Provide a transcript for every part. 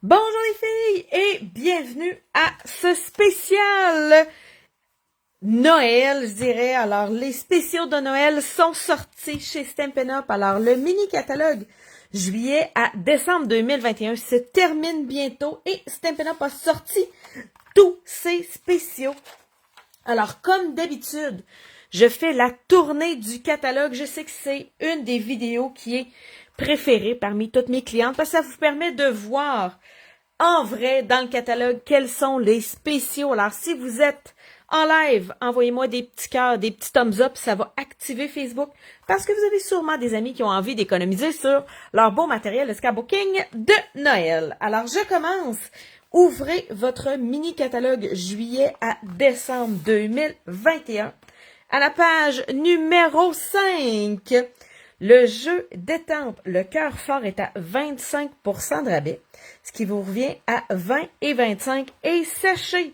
Bonjour les filles et bienvenue à ce spécial Noël, je dirais. Alors, les spéciaux de Noël sont sortis chez Stampin' Up. Alors, le mini-catalogue juillet à décembre 2021 se termine bientôt et Stampin' Up a sorti tous ses spéciaux. Alors, comme d'habitude, je fais la tournée du catalogue. Je sais que c'est une des vidéos qui est préférée parmi toutes mes clientes parce que ça vous permet de voir en vrai dans le catalogue quels sont les spéciaux. Alors, si vous êtes en live, envoyez-moi des petits cœurs, des petits thumbs up, ça va activer Facebook parce que vous avez sûrement des amis qui ont envie d'économiser sur leur beau matériel de scrapbooking de Noël. Alors, je commence. Ouvrez votre mini-catalogue juillet à décembre 2021. À la page numéro 5, le jeu d'étampes, le cœur fort est à 25% de rabais, ce qui vous revient à 20 et 25. Et sachez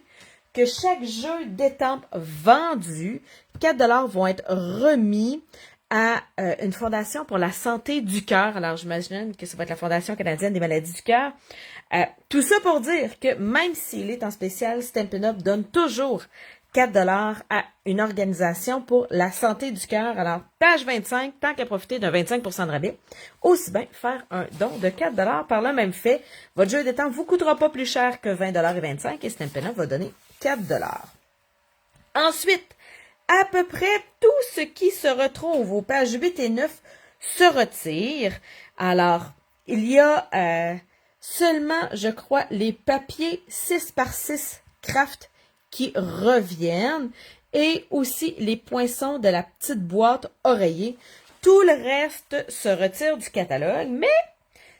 que chaque jeu d'étampes vendu, 4$ vont être remis à une fondation pour la santé du cœur. Alors, j'imagine que ça va être la Fondation canadienne des maladies du cœur. Tout ça pour dire que même s'il est en spécial, Stampin' Up donne toujours 4$ à une organisation pour la santé du cœur. Alors, page 25, tant qu'à profiter d'un 25% de rabais, aussi bien faire un don de 4$ par le même fait. Votre jeu d'étampes ne vous coûtera pas plus cher que 20$ et 25$ et Stampin' Up va donner 4$. Ensuite, à peu près tout ce qui se retrouve aux pages 8 et 9 se retire. Alors, il y a seulement, je crois, les papiers 6x6 craft qui reviennent et aussi les poinçons de la petite boîte oreiller. Tout le reste se retire du catalogue, mais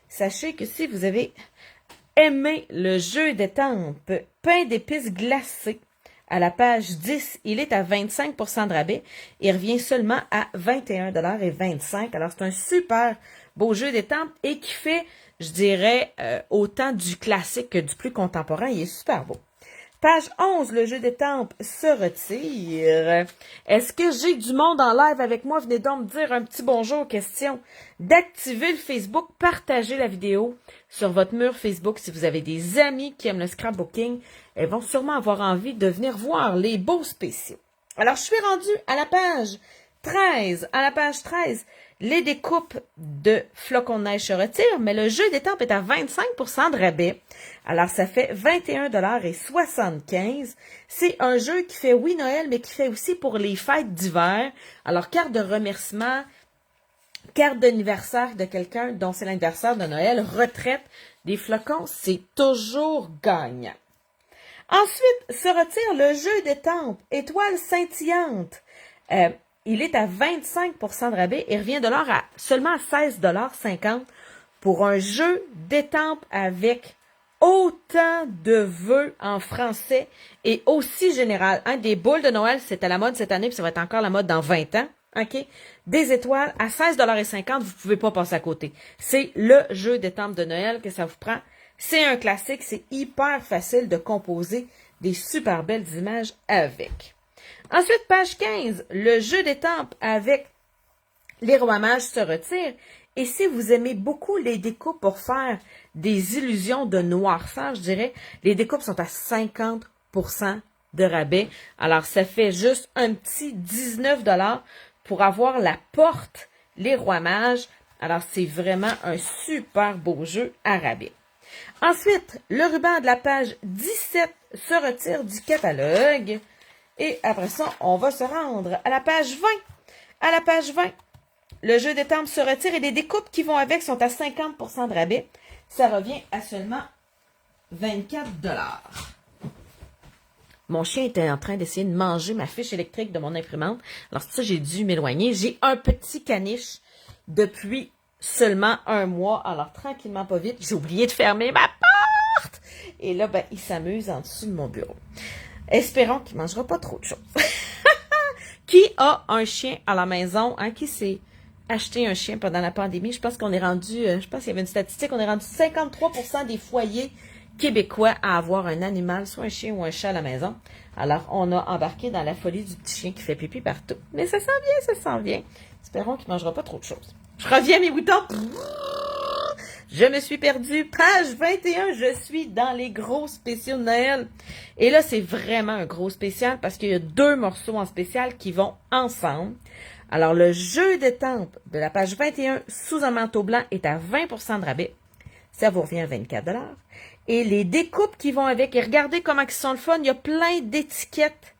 sachez que si vous avez aimé le jeu d'étampes pain d'épices glacé, à la page 10, il est à 25% de rabais. Il revient seulement à 21$ et 25$. Alors, c'est un super beau jeu d'étampes et qui fait, je dirais, autant du classique que du plus contemporain. Il est super beau. Page 11, le jeu d'étampes se retire. Est-ce que j'ai du monde en live avec moi? Venez donc me dire un petit bonjour, question. D'activer le Facebook, partagez la vidéo sur votre mur Facebook. Si vous avez des amis qui aiment le scrapbooking, elles vont sûrement avoir envie de venir voir les beaux spéciaux. Alors, je suis rendue à la page 13. À la page 13, les découpes de flocons de neige se retirent, mais le jeu d'étampes est à 25% de rabais. Alors, ça fait 21$ et 75$. C'est un jeu qui fait, oui, Noël, mais qui fait aussi pour les fêtes d'hiver. Alors, carte de remerciement, carte d'anniversaire de quelqu'un dont c'est l'anniversaire de Noël, retraite des flocons, c'est toujours gagnant. Ensuite, se retire le jeu d'étampes, étoile scintillante. Il est à 25% de rabais et revient seulement à 16,50$ pour un jeu d'étampes avec autant de vœux en français et aussi général. Des boules de Noël, c'est à la mode cette année, puis ça va être encore la mode dans 20 ans. OK? Des étoiles à 16,50$, vous pouvez pas passer à côté. C'est le jeu d'étampes de Noël que ça vous prend. C'est un classique, c'est hyper facile de composer des super belles images avec. Ensuite, page 15, le jeu d'étampes avec les rois mages se retire. Et si vous aimez beaucoup les découpes pour faire des illusions de noirceur, je dirais, les découpes sont à 50% de rabais. Alors, ça fait juste un petit 19$ pour avoir la porte les rois mages. Alors, c'est vraiment un super beau jeu à rabais. Ensuite, le ruban de la page 17 se retire du catalogue. Et après ça, on va se rendre à la page 20. À la page 20, le jeu d'étampes se retire et les découpes qui vont avec sont à 50% de rabais. Ça revient à seulement 24$. Mon chien était en train d'essayer de manger ma fiche électrique de mon imprimante. Alors ça, j'ai dû m'éloigner. J'ai un petit caniche depuis seulement 1 mois. Alors tranquillement, pas vite, j'ai oublié de fermer ma porte. Et là, il s'amuse en dessous de mon bureau. Espérons qu'il ne mangera pas trop de choses. Qui a un chien à la maison? Qui s'est acheté un chien pendant la pandémie? Je pense qu'on est rendu, je pense qu'il y avait une statistique, on est rendu 53% des foyers québécois à avoir un animal, soit un chien ou un chat à la maison. Alors, on a embarqué dans la folie du petit chien qui fait pipi partout. Mais ça sent bien, ça sent bien. Espérons qu'il ne mangera pas trop de choses. Je reviens à mes boutons. Je me suis perdue. Page 21, je suis dans les gros spéciaux de Noël. Et là, c'est vraiment un gros spécial parce qu'il y a 2 morceaux en spécial qui vont ensemble. Alors, le jeu d'étampes de la page 21 sous un manteau blanc est à 20% de rabais. Ça vous revient à 24 $. Et les découpes qui vont avec, et regardez comment ils sont le fun, il y a plein d'étiquettes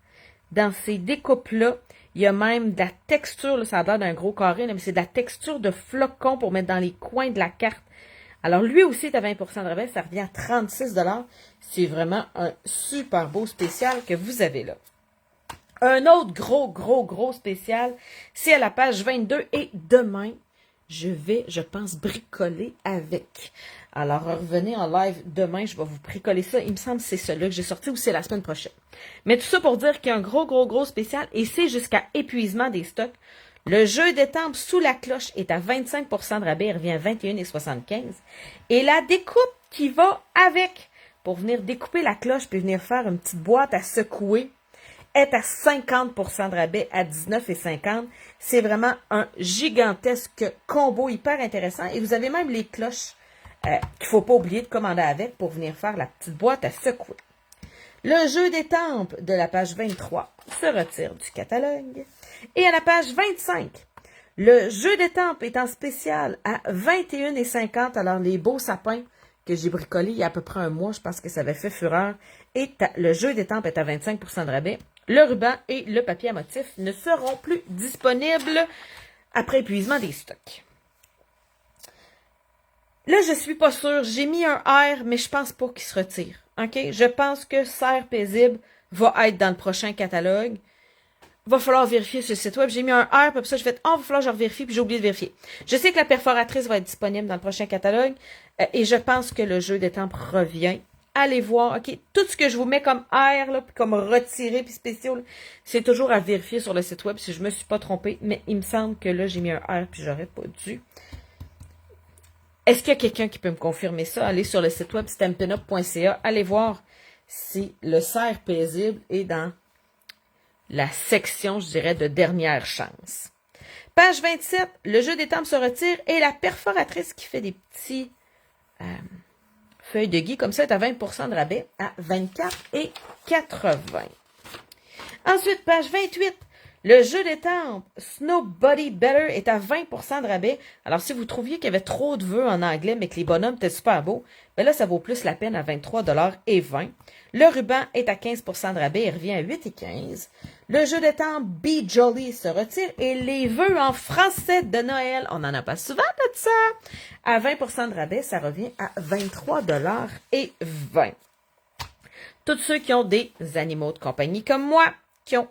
dans ces découpes-là. Il y a même de la texture, là, ça a l'air d'un gros carré, là, mais c'est de la texture de flocons pour mettre dans les coins de la carte. Alors, lui aussi est à 20% de rabais, ça revient à 36 $. C'est vraiment un super beau spécial que vous avez là. Un autre gros spécial, c'est à la page 22 et demain, je pense, bricoler avec. Alors, revenez en live demain, je vais vous bricoler ça. Il me semble que c'est celui-là que j'ai sorti ou c'est la semaine prochaine. Mais tout ça pour dire qu'il y a un gros spécial et c'est jusqu'à épuisement des stocks. Le jeu d'étampes sous la cloche est à 25% de rabais, il revient à 21,75 $. Et la découpe qui va avec, pour venir découper la cloche puis venir faire une petite boîte à secouer, est à 50% de rabais à 19,50 $. C'est vraiment un gigantesque combo hyper intéressant. Et vous avez même les cloches qu'il ne faut pas oublier de commander avec pour venir faire la petite boîte à secouer. Le jeu d'étampes de la page 23 se retire du catalogue. Et à la page 25, le jeu d'étampes est en spécial à 21,50 $. Alors, les beaux sapins que j'ai bricolés il y a à peu près un mois, je pense que ça avait fait fureur. Et le jeu d'étampes est à 25% de rabais. Le ruban et le papier à motif ne seront plus disponibles après épuisement des stocks. Là, je suis pas sûre. J'ai mis un R, mais je pense pas qu'il se retire. OK? Je pense que Serre paisible va être dans le prochain catalogue. Va falloir vérifier sur le site web. J'ai mis un R, puis ça, je fais, va falloir que je revérifie, puis j'ai oublié de vérifier. Je sais que la perforatrice va être disponible dans le prochain catalogue, et je pense que le jeu d'étampes revient. Allez voir, OK? Tout ce que je vous mets comme R, là, puis comme retiré, puis spécial, c'est toujours à vérifier sur le site web si je me suis pas trompée, mais il me semble que là, j'ai mis un R, puis j'aurais pas dû. Est-ce qu'il y a quelqu'un qui peut me confirmer ça? Allez sur le site web stampenup.ca. Allez voir si le cerf paisible est dans la section, je dirais, de dernière chance. Page 27, le jeu d'étampes se retire et la perforatrice qui fait des petits feuilles de gui comme ça est à 20% de rabais à 24,80 $. Ensuite, page 28, le jeu d'étampes Snow Body Better est à 20% de rabais. Alors, si vous trouviez qu'il y avait trop de vœux en anglais, mais que les bonhommes étaient super beaux, ben là, ça vaut plus la peine à 23,20 $. Le ruban est à 15% de rabais, il revient à 8,15 $. Le jeu d'étampes Be Jolly se retire et les vœux en français de Noël, on n'en a pas souvent de ça, à 20% de rabais, ça revient à 23,20 $. Tous ceux qui ont des animaux de compagnie comme moi, qui ont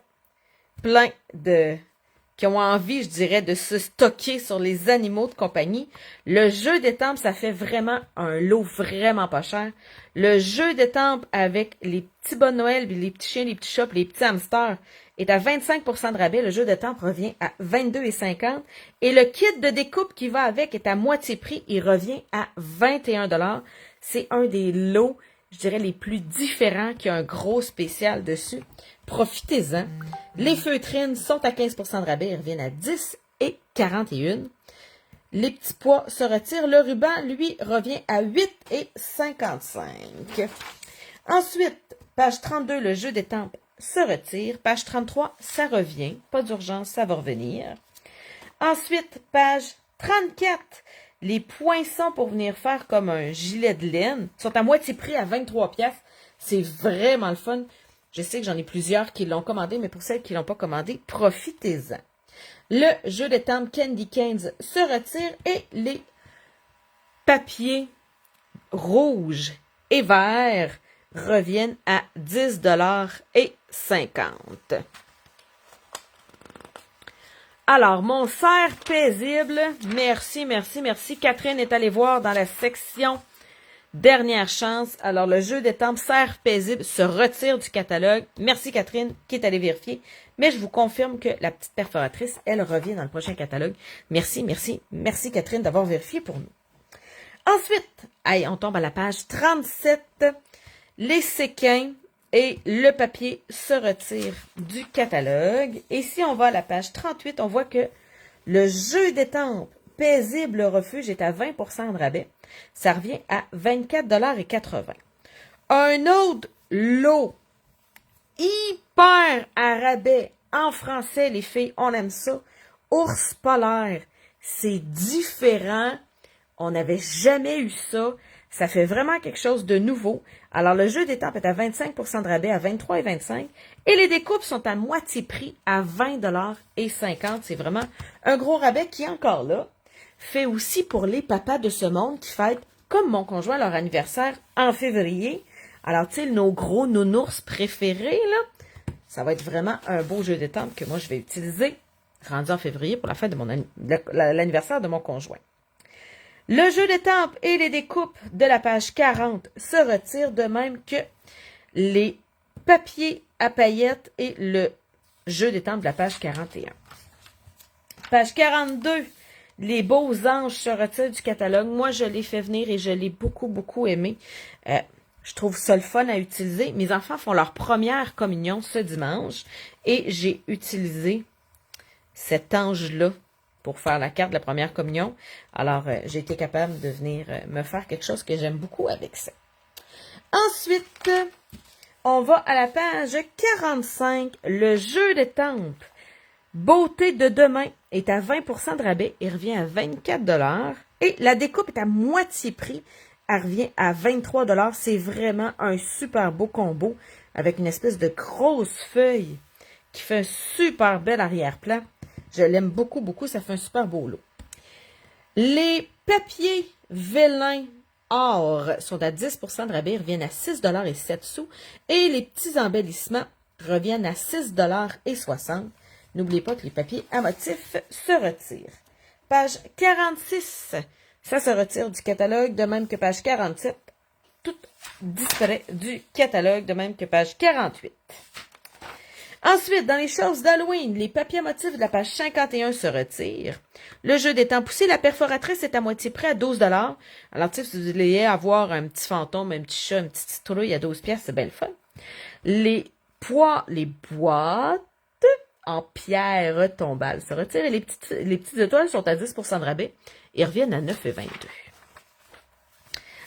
qui ont envie, je dirais, de se stocker sur les animaux de compagnie. Le jeu d'étampes, ça fait vraiment un lot vraiment pas cher. Le jeu d'étampes avec les petits bonnes Noël, les petits chiens, les petits chats, les petits hamsters est à 25% de rabais. Le jeu d'étampes revient à 22,50 $. Et le kit de découpe qui va avec est à moitié prix. Il revient à 21 $. C'est un des lots, je dirais, les plus différents qui a un gros spécial dessus. Profitez-en. Les feutrines sont à 15% de rabais. Ils reviennent à 10,41 $. Les petits pois se retirent. Le ruban, lui, revient à 8,55 $. Ensuite, page 32, le jeu d'étampes se retire. Page 33, ça revient. Pas d'urgence, ça va revenir. Ensuite, page 34, les poinçons pour venir faire comme un gilet de laine sont à moitié prix à 23 $. C'est vraiment le fun. Je sais que j'en ai plusieurs qui l'ont commandé, mais pour celles qui ne l'ont pas commandé, profitez-en. Le jeu d'étampes Candy Canes se retire et les papiers rouges et verts reviennent à 10,50 $. Alors, mon cerf paisible, merci. Catherine est allée voir dans la section dernière chance. Alors, le jeu d'étampes Cerf paisible se retire du catalogue. Merci Catherine qui est allée vérifier. Mais je vous confirme que la petite perforatrice, elle revient dans le prochain catalogue. Merci Catherine d'avoir vérifié pour nous. Ensuite, on tombe à la page 37. Les séquins et le papier se retirent du catalogue. Et si on va à la page 38, on voit que le jeu d'étampes paisible refuge est à 20% de rabais. Ça revient à 24,80 $. Un autre lot hyper à rabais en français, les filles, on aime ça. Ours polaire, c'est différent. On n'avait jamais eu ça. Ça fait vraiment quelque chose de nouveau. Alors, le jeu d'étampes est à 25% de rabais à 23,25 $ et les découpes sont à moitié prix à 20,50 $. C'est vraiment un gros rabais qui est encore là. Fait aussi pour les papas de ce monde qui fêtent, comme mon conjoint, leur anniversaire en février. Alors, tu sais, nos gros nounours préférés, là, ça va être vraiment un beau jeu d'étampes que moi, je vais utiliser rendu en février pour la fête de l'anniversaire de mon conjoint. Le jeu d'étampes et les découpes de la page 40 se retirent, de même que les papiers à paillettes et le jeu d'étampes de la page 41. Page 42, les beaux anges se retirent du catalogue. Moi, je l'ai fait venir et je l'ai beaucoup, beaucoup aimé. Je trouve ça le fun à utiliser. Mes enfants font leur première communion ce dimanche et j'ai utilisé cet ange-là pour faire la carte de la première communion. Alors, j'ai été capable de venir me faire quelque chose que j'aime beaucoup avec ça. Ensuite, on va à la page 45, le jeu d'étampes. Beauté de demain est à 20% de rabais et revient à 24 $. Et la découpe est à moitié prix. Elle revient à 23 $. C'est vraiment un super beau combo avec une espèce de grosse feuille qui fait un super bel arrière-plan. Je l'aime beaucoup, beaucoup. Ça fait un super beau lot. Les papiers vélins or sont à 10% de rabais, reviennent à 6,07 $. Et les petits embellissements reviennent à 6,60 $. N'oubliez pas que les papiers à motifs se retirent. Page 46, ça se retire du catalogue, de même que page 47. Tout disparaît du catalogue, de même que page 48. Ensuite, dans les choses d'Halloween, les papiers à motifs de la page 51 se retirent. Le jeu d'étampes poussé, la perforatrice est à moitié près à 12 $. Alors, tu sais, si vous voulez avoir un petit fantôme, un petit chat, une petite citrouille à 12 $, c'est bien le fun. Les boîtes en pierre tombale se retirent et les petites étoiles sont à 10% de rabais et reviennent à 9,22 $.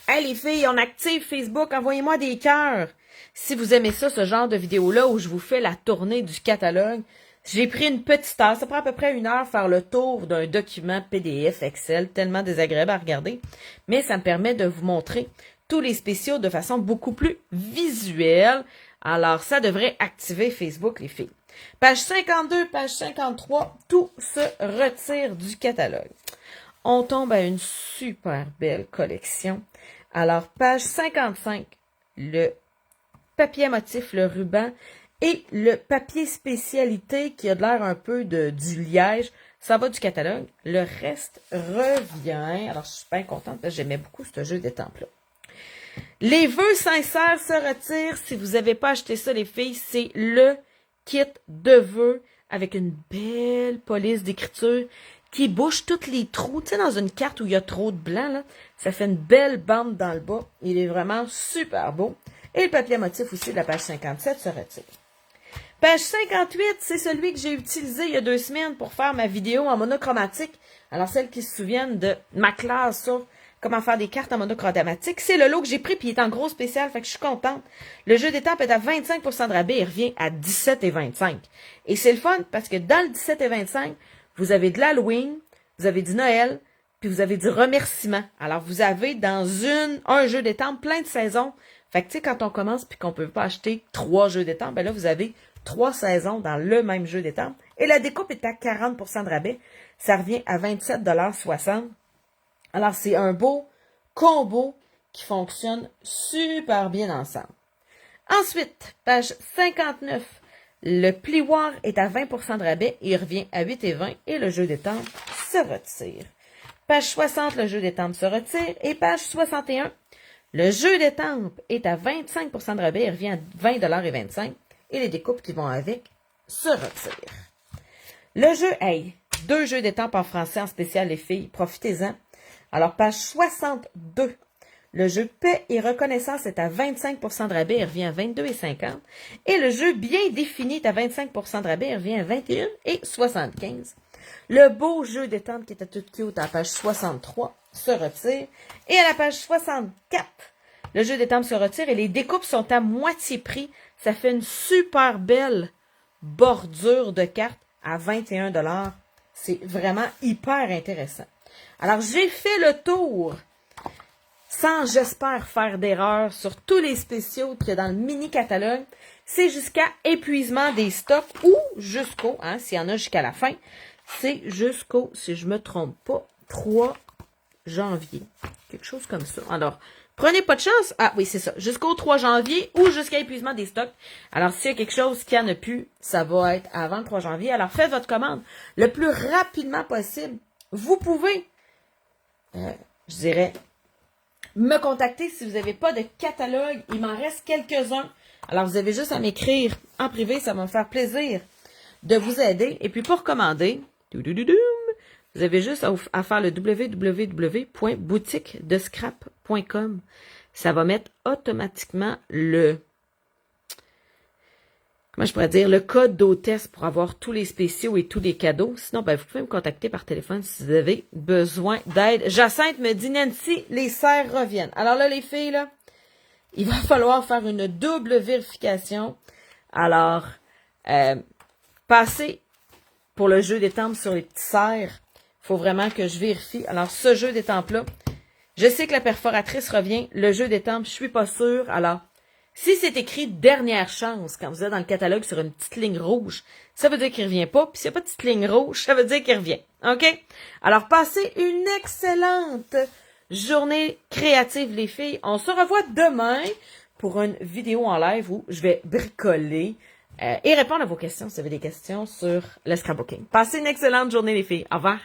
Hey les filles, on active Facebook, envoyez-moi des cœurs. Si vous aimez ça, ce genre de vidéo-là où je vous fais la tournée du catalogue, j'ai pris une petite heure, ça prend à peu près 1 heure faire le tour d'un document PDF Excel, tellement désagréable à regarder, mais ça me permet de vous montrer tous les spéciaux de façon beaucoup plus visuelle. Alors, ça devrait activer Facebook, les filles. Page 52, page 53, tout se retire du catalogue. On tombe à une super belle collection. Alors, page 55, le papier à motif, le ruban et le papier spécialité qui a de l'air un peu du liège, ça va du catalogue. Le reste revient. Alors, je suis bien contente parce que j'aimais beaucoup ce jeu d'étampes-là. Les vœux sincères se retirent. Si vous n'avez pas acheté ça, les filles, c'est le kit de vœux avec une belle police d'écriture qui bouche tous les trous. Tu sais, dans une carte où il y a trop de blanc, là, ça fait une belle bande dans le bas. Il est vraiment super beau. Et le papier à motif aussi de la page 57 se retire. Page 58, c'est celui que j'ai utilisé il y a 2 semaines pour faire ma vidéo en monochromatique. Alors, celles qui se souviennent de ma classe sur comment faire des cartes en monochromatique, c'est le lot que j'ai pris, puis il est en gros spécial, fait que je suis contente. Le jeu d'étampes est à 25% de rabais, il revient à 17,25 $. Et c'est le fun, parce que dans le 17,25 $, vous avez de l'Halloween, vous avez du Noël, puis vous avez du remerciement. Alors, vous avez dans un jeu d'étampes plein de saisons. Fait que, tu sais, quand on commence puis qu'on peut pas acheter 3 jeux d'étampes, ben là, vous avez 3 saisons dans le même jeu d'étampes. Et la découpe est à 40% de rabais. Ça revient à 27,60 $. Alors, c'est un beau combo qui fonctionne super bien ensemble. Ensuite, page 59, le plioir est à 20% de rabais. Il revient à 8,20 $ et le jeu d'étampes se retire. Page 60, le jeu d'étampes se retire. Et page 61, le jeu d'étampes est à 25% de rabais. Il revient à 20,25 $ et les découpes qui vont avec se retirent. Le jeu, 2 jeux d'étampes en français en spécial, les filles. Profitez-en. Alors, page 62, le jeu Paix et Reconnaissance est à 25% de rabais, il revient à 22,50 $. Et le jeu Bien défini est à 25% de rabais, il revient à 21,75 $. Le beau jeu d'étampe qui était tout cute à la page 63 se retire. Et à la page 64, le jeu d'étampe se retire et les découpes sont à moitié prix. Ça fait une super belle bordure de cartes à 21 $. C'est vraiment hyper intéressant. Alors, j'ai fait le tour sans, j'espère, faire d'erreur sur tous les spéciaux qu'il y a dans le mini-catalogue. C'est jusqu'à épuisement des stocks ou jusqu'au, s'il y en a jusqu'à la fin, c'est jusqu'au, si je me trompe pas, 3 janvier. Quelque chose comme ça. Alors, prenez pas de chance. Ah oui, c'est ça. Jusqu'au 3 janvier ou jusqu'à épuisement des stocks. Alors, s'il y a quelque chose qui en a plus, ça va être avant le 3 janvier. Alors, faites votre commande le plus rapidement possible. Vous pouvez, je dirais, me contacter si vous n'avez pas de catalogue. Il m'en reste quelques-uns. Alors, vous avez juste à m'écrire en privé. Ça va me faire plaisir de vous aider. Et puis, pour commander, vous avez juste à faire le www.boutiquedescrap.com. Ça va mettre automatiquement comment je pourrais dire, le code d'hôtesse pour avoir tous les spéciaux et tous les cadeaux. Sinon, vous pouvez me contacter par téléphone si vous avez besoin d'aide. Jacinthe me dit, Nancy, les serres reviennent. Alors là, les filles, là, il va falloir faire une double vérification. Alors, passez pour le jeu d'étampes sur les petits serres. Il faut vraiment que je vérifie. Alors, ce jeu d'étampes-là, je sais que la perforatrice revient. Le jeu d'étampes, je suis pas sûre. Alors, si c'est écrit dernière chance, quand vous êtes dans le catalogue sur une petite ligne rouge, ça veut dire qu'il revient pas. Puis s'il n'y a pas de petite ligne rouge, ça veut dire qu'il revient. OK? Alors, passez une excellente journée créative, les filles. On se revoit demain pour une vidéo en live où je vais bricoler et répondre à vos questions si vous avez des questions sur le scrapbooking. Passez une excellente journée, les filles. Au revoir.